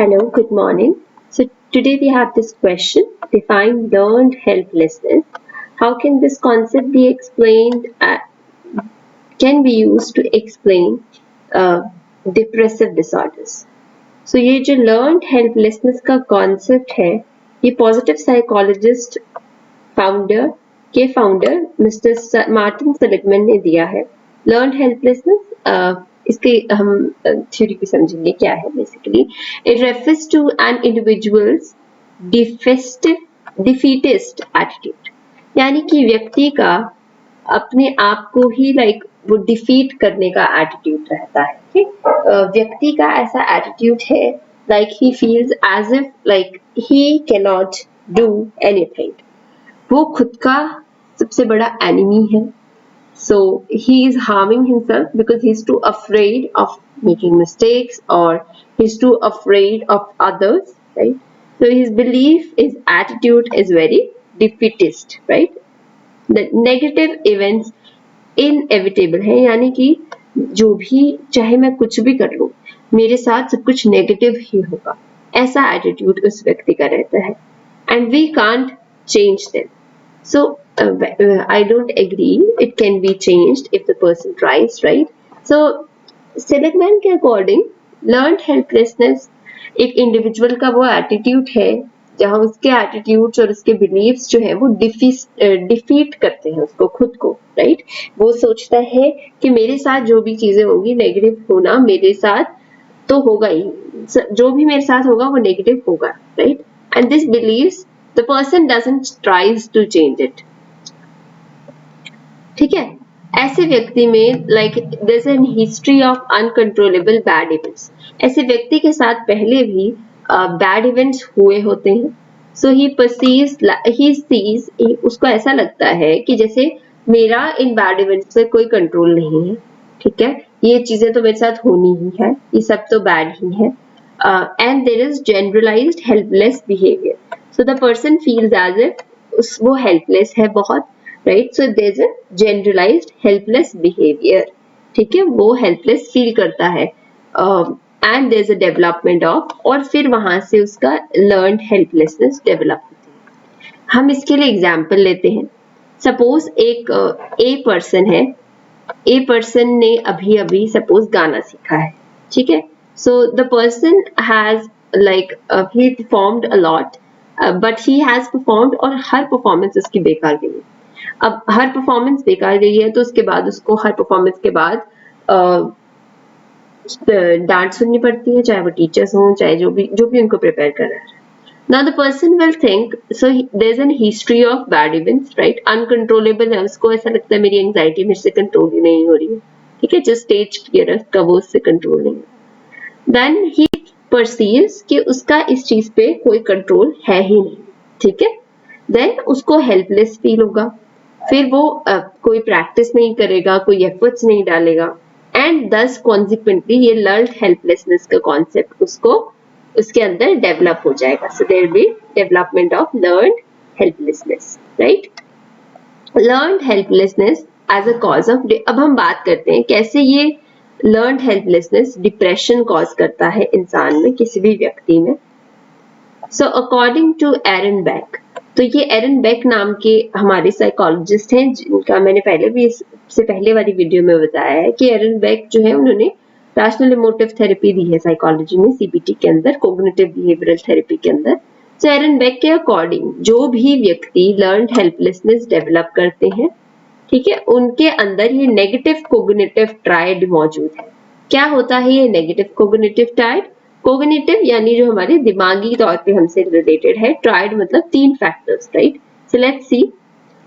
Hello, good morning. So today we have this question, define learned helplessness. How can this concept be explained, can be used to explain uh, depressive disorders? So ये जो learned helplessness का concept है, ये positive psychologist founder founder mister Martin Seligman ने दिया है. Learned helplessness, इसके हम थ्योरी भी समझेंगे क्या है. Basically it refers to an individual's defeatist attitude, यानी कि व्यक्ति का अपने आप को ही वो डिफीट करने का एटीट्यूड रहता है. ठीक, व्यक्ति का ऐसा एटीट्यूड है he feels as if he cannot do anything. वो खुद का सबसे बड़ा एनिमी है. So he is harming himself because he's too afraid of making mistakes, or he's too afraid of others, right? So his belief, his attitude is very defeatist, right? The negative events inevitable है, यानी कि जो भी चाहे मैं कुछ भी कर लूं, मेरे साथ सब कुछ नेगेटिव ही होगा, ऐसा एटीट्यूड उस व्यक्ति का रहता है. And we can't change them. So I don't agree. It can be changed if the person tries, right? So Seligman के according learned helplessness एक इंडिविजुअल का वो एटीट्यूड है जहाँ उसके एटीट्यूड्स और उसके बिलीव्स जो है वो डिफीट करते हैं उसको, खुद को, राइट? वो सोचता है कि मेरे साथ जो भी चीजें होंगी, नेगेटिव होना मेरे साथ तो होगा ही, जो भी मेरे साथ होगा वो नेगेटिव होगा, right? And this believes the person doesn't tries to change it. ठीक है, ऐसे व्यक्ति में there's an history of uncontrollable bad events. ऐसे व्यक्ति के साथ पहले भी bad events हुए होते हैं. So he sees, उसको ऐसा लगता है कि जैसे मेरा इन bad events पे कोई कंट्रोल नहीं है. ठीक है, ये चीजें तो मेरे साथ होनी ही है, ये सब तो bad ही है. And there is generalized helpless behavior. So the person feels as if वो helpless है बहुत, right? So there's a generalized helpless behavior. ठीक है, वो helpless feel करता है, and there's a development of, और फिर वहां से उसका learned helplessness develop होती है. हम इसके लिए example लेते हैं. Suppose एक A person है, A person ने अभी suppose गाना सीखा है. ठीक है, so the person has he performed a lot. But he has performed और हर परफॉर्मेंस उसकी बेकार गई है. अब हर परफॉर्मेंस बेकार गई है तो उसके बाद उसको हर परफॉर्मेंस के बाद डांट सुननी पड़ती है, चाहे वो टीचर्स हों, चाहे जो भी उनको प्रिपेयर कर रहा है. Now the person will think, so there's an history of bad events, right? Uncontrollable है, उसको ऐसा लगता है मेरी एंजाइटी मेरे से कंट्रोल ही नहीं हो रही है. ठीक है, जो स्टेज फियर का वो उससे कंट्रोल नहीं है. Then he परसीव्स कि उसका इस चीज पे कोई कंट्रोल है ही नहीं. ठीक है, देन उसको हेल्पलेस फील होगा, फिर वो कोई प्रैक्टिस नहीं करेगा, कोई एफर्ट्स नहीं डालेगा, एंड दस कॉन्सिक्वेंटली ये लर्न्ड हेल्पलेसनेस का कॉन्सेप्ट उसको उसके अंदर डेवलप हो जाएगा. So there be development of learned helplessness, right? Learned helplessness as a cause of. अब हम बात करते हैं कैसे ये लर्न्ड हेल्पलेसनेस डिप्रेशन कॉज करता है इंसान में, किसी भी व्यक्ति में. So according to Aaron Beck, तो ये एरन बेक नाम के हमारे साइकोलॉजिस्ट हैं जिनका मैंने पहले भी इससे पहले वाली वीडियो में बताया है कि एरन बेक जो है उन्होंने रैशनल इमोटिव थेरेपी दी है साइकोलॉजी में, सीबीटी के अंदर, कोग्निटिव बिहेवियरल थेरेपी के अंदर. सो एरन बेक के अकॉर्डिंग जो भी व्यक्ति लर्न्ड हेल्पलेसनेस डेवलप करते हैं, ठीक है, उनके अंदर ये नेगेटिव कोग्निटिव ट्रायड मौजूद है. क्या होता है ये नेगेटिव कोग्निटिव ट्रायड? कोग्निटिव यानी जो हमारे दिमागी तौर पे हमसे रिलेटेड है, ट्रायड मतलब 3 factors, right? So let's see.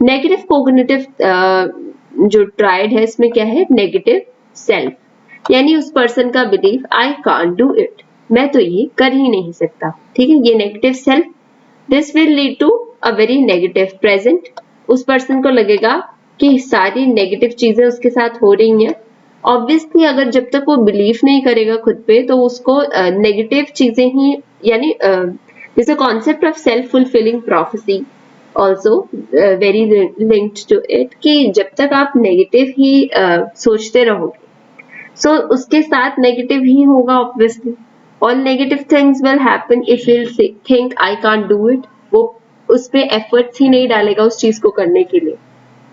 Negative cognitive जो ट्रायड है इसमें क्या है? नेगेटिव सेल्फ, यानी उस पर्सन का belief I can't do it, मैं तो ये कर ही नहीं सकता. ठीक है, ये negative self. This will lead to a very negative present. उस पर्सन को लगेगा कि सारी नेगेटिव चीजें उसके साथ हो रही हैं. ऑब्वियसली अगर जब तक वो बिलीव नहीं करेगा खुद पे तो उसको नेगेटिव चीजें ही, यानी this a concept of self fulfilling prophecy also very linked to it, कि जब तक आप नेगेटिव ही सोचते रहोगे, सो उसके साथ नेगेटिव ही होगा obviously. All negative things will happen if he'll think I can't do it. वो उस पे efforts ही नहीं डालेगा उस चीज को करने के लिए,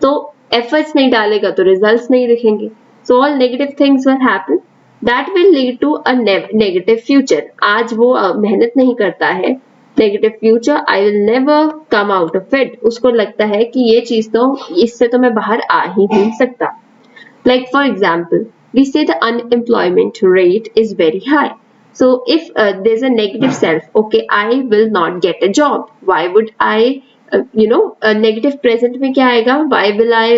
तो efforts नहीं डालेगा तो results नहीं दिखेंगे. So all negative things will happen. That will lead to a negative future. आज वो मेहनत नहीं करता है, negative future, I will never come out of it. उसको लगता है कि ये चीज तो इससे तो मैं बाहर आ ही नहीं सकता. Like for example, we say the unemployment rate is very high. So if there's a negative self, okay, I will not get a job. Why would I, negative present में क्या आएगा? Why will I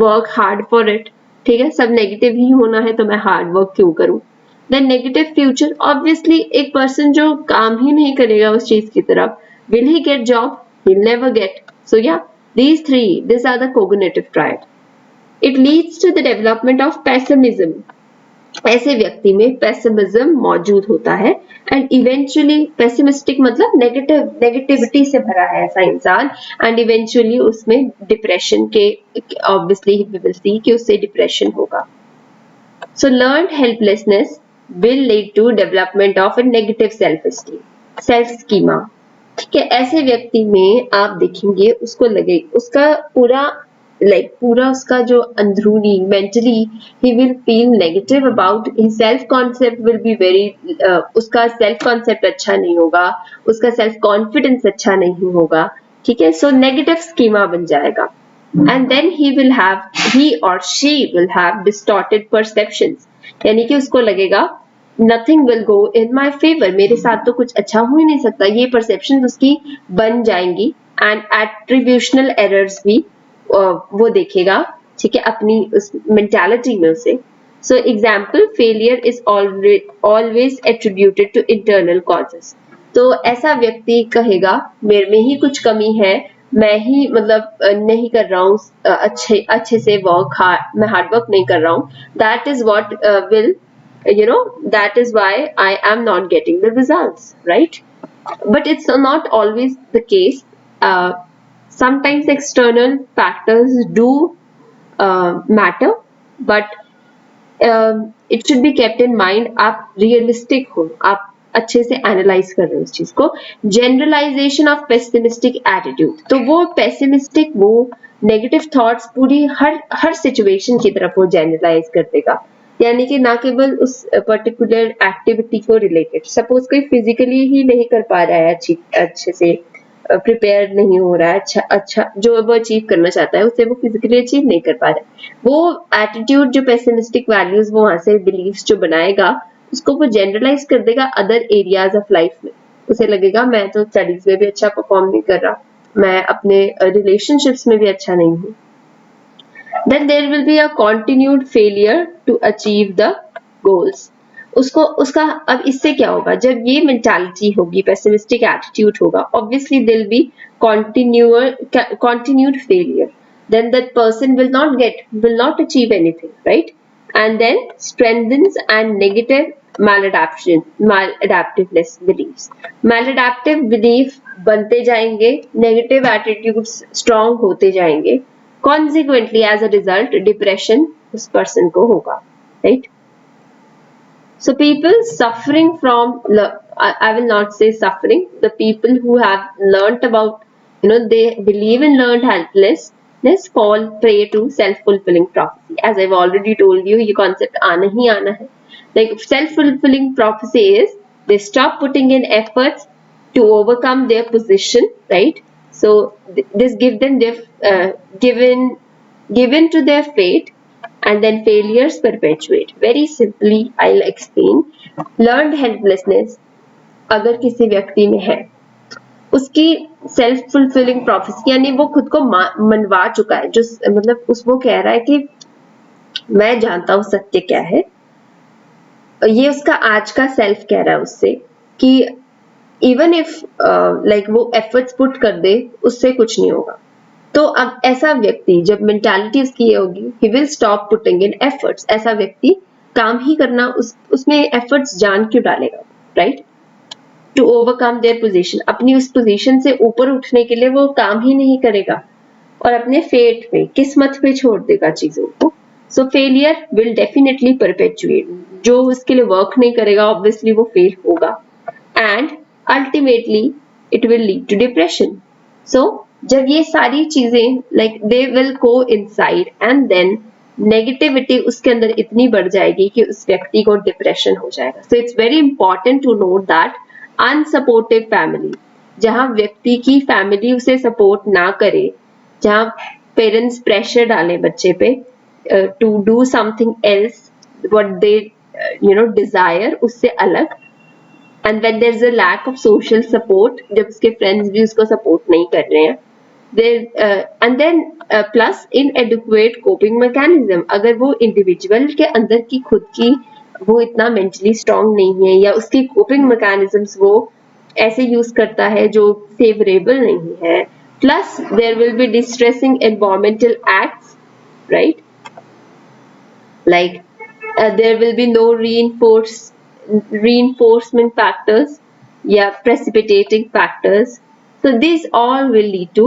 work hard for it? ठीक है, सब negative ही होना है तो मैं hard work क्यों करूँ? Then negative future, obviously एक person जो काम ही नहीं करेगा उस चीज की तरफ, will he get job? He'll never get. So yeah, these are the cognitive triad. It leads to the development of pessimism. ऐसे व्यक्ति में pessimism मौजूद होता है and eventually pessimistic मतलब negativity से भरा है ऐसा इंसान and eventually उसमें depression के obviously we will see कि उससे depression होगा. So learned helplessness will lead to development of a negative self-esteem, self schema. ठीक है, ऐसे व्यक्ति में आप देखेंगे उसको लगे उसका पूरा उसका जो अंदरूनी mentally he will feel negative about his self concept will be very उसका self concept अच्छा नहीं होगा, उसका self confidence अच्छा नहीं होगा. ठीक है, so negative schema बन जाएगा and then he or she will have distorted perceptions. यानी कि उसको लगेगा nothing will go in my favor, मेरे साथ तो कुछ अच्छा हो ही नहीं सकता, ये perceptions उसकी बन जाएंगी and attributional errors भी वो देखेगा. ठीक है, अपनी उस मेंटालिटी में उसे. So example, failure is always attributed to internal causes. तो ऐसा व्यक्ति कहेगा मेरे में ही कुछ कमी है, मैं ही नहीं कर रहा हूँ अच्छे से वर्क हार्ड, मैं हार्ड वर्क नहीं कर रहा हूँ. That is what will that is why I am not getting the results, right? But it's not always the case. Sometimes external factors do matter, but it should be kept in mind. आप realistic हो, आप अच्छे से analyze कर रहे हो उस चीज को. Generalization of pessimistic attitude, तो वो pessimistic, वो negative thoughts पूरी हर situation की तरफ वो generalize कर देगा. यानी कि ना केवल उस पर्टिकुलर एक्टिविटी को रिलेटेड. सपोज कोई फिजिकली ही नहीं कर पा रहा है, अच्छे से प्रिपेयर नहीं हो रहा है, अच्छा जो वो अचीव करना चाहता है उसे वो फिजिकली अचीव नहीं कर पा रहा है, वो एटीट्यूड जो पेसिमिस्टिक वैल्यूज वो वहां से बिलीव्स जो बनाएगा उसको वो जनरलाइज कर देगा अदर एरियाज ऑफ लाइफ में. उसे लगेगा मैं तो स्टडीज में भी अच्छा परफॉर्म नहीं कर रहा, मैं अपने रिलेशनशिप्स में भी अच्छा नहीं हूँ. Then there will be a continued failure to achieve the goals. उसका अब इससे क्या होगा, जब ये मेंटालिटी होगी, पेसिमिस्टिक एटीट्यूड होगा, obviously there will be continued failure. Then that person will not achieve anything, right? And then strengthens and negative maladaptiveness beliefs. Maladaptive belief बनते जाएंगे, negative attitudes strong होते जाएंगे. Consequently, as a result, depression उस person को होगा, right? So people suffering from, I will not say suffering, the people who have learnt about, they believe in learned helplessness fall prey to self-fulfilling prophecy. As I've already told you, ये concept आना ही आना है. Like self-fulfilling prophecy is they stop putting in efforts to overcome their position, right? So this give them their given to their fate, and then failures perpetuate. Very simply I'll explain. Learned helplessness अगर किसी व्यक्ति में है, उसकी self fulfilling prophecy, यानी वो खुद को मनवा चुका है, जो वो कह रहा है कि मैं जानता हूँ सत्य क्या है. ये उसका आज का सेल्फ कह रहा है उससे कि इवन इफ वो एफर्ट्स पुट कर दे उससे कुछ नहीं होगा. तो अब ऐसा व्यक्ति जब मेंटालिटी उसकी ये होगी, he will stop putting in efforts. ऐसा व्यक्ति काम ही करना उसमें एफर्ट्स जान क्यों डालेगा, right? To overcome there position, अपनी उस पोजीशन से ऊपर उठने के लिए वो काम ही नहीं करेगा और अपने फेट पे, किस्मत पे छोड़ देगा चीजों को. सो फेलियर विल डेफिनेटली परपेचुएट, जो उसके लिए वर्क नहीं करेगा ऑब्वियसली वो फेल होगा, and ultimately it will lead to depression. So जब ये सारी चीजें like they will go inside and then negativity उसके अंदर इतनी बढ़ जाएगी कि उस व्यक्ति को डिप्रेशन हो जाएगा. So it's very important to note that unsupportive family, जहां व्यक्ति की फैमिली उसे सपोर्ट ना करे, जहां पेरेंट्स प्रेशर डाले बच्चे पे to do something else what they desire, उससे अलग, and when there is a lack of social support, जब उसके फ्रेंड्स भी उसको सपोर्ट नहीं कर रहे हैं, and then plus inadequate coping mechanism, अगर वो इंडिविजुअल के अंदर की खुद की वो इतना मेंटली स्ट्रांग नहीं है या उसकी कोपिंग मैकेनिज्म्स वो ऐसे यूज करता है जो फेवरेबल नहीं है, plus there will be distressing environmental acts, right, like there will be no reinforcement factors, yeah, precipitating factors. So these all will lead to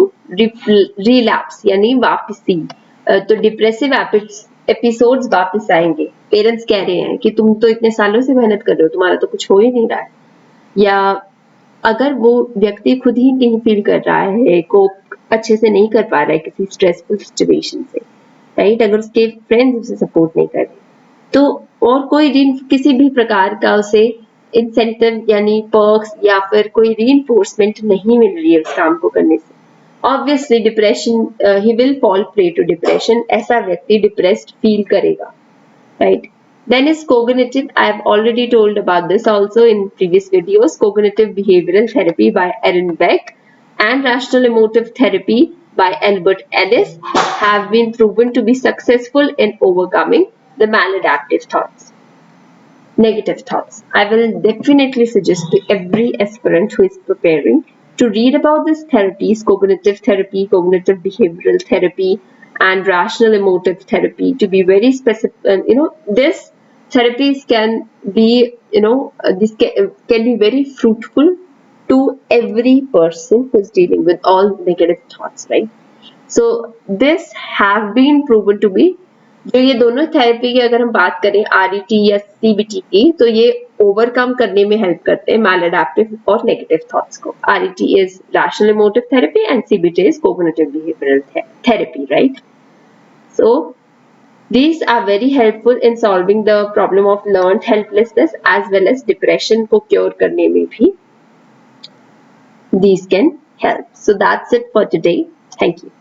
relapse, यानी वापसी. तो डिप्रेसिव एपिसोड्स वापस आएंगे. पेरेंट्स कह रहे हैं कि तुम तो इतने सालों से मेहनत कर रहे हो, तुम्हारा तो कुछ हो ही नहीं रहा है, या अगर वो व्यक्ति खुद ही नहीं फील कर रहा है, को अच्छे से नहीं कर पा रहा है किसी स्ट्रेसफुल सिचुएशन से, राइट, अगर उसके फ्रेंड्स उसे सपोर्ट नहीं कर रहे, तो और कोई किसी भी प्रकार का उसे इंसेंटिव यानी पर्क्स या फिर कोई रीइंफोर्समेंट नहीं मिल रही है उस काम को करने से, obviously depression, he will fall prey to depression, ऐसा व्यक्ति डिप्रेस्ड फील करेगा, right. Then is cognitive. I have already told about this also in previous videos. Cognitive behavioral therapy by Aaron Beck and rational emotive therapy by Albert Ellis have been proven to be successful in overcoming the maladaptive thoughts, negative thoughts. I will definitely suggest to every aspirant who is preparing to read about these therapies, cognitive behavioral therapy, and rational emotive therapy, to be very specific. This therapies can be, this can be very fruitful to every person who is dealing with all negative thoughts, right? So this have been proven to be, जो ये दोनों therapy की अगर हम बात करें RET या CBT की, तो ये ओवरकम करने में हेल्प करते हैं मैलअडैप्टिव और नेगेटिव थॉट्स को. RET is rational emotive therapy and CBT is cognitive behavioural therapy, right. So these are very helpful in solving the problem of learned helplessness as well as depression को cure करने में भी these can help. So that's it for today. Thank you.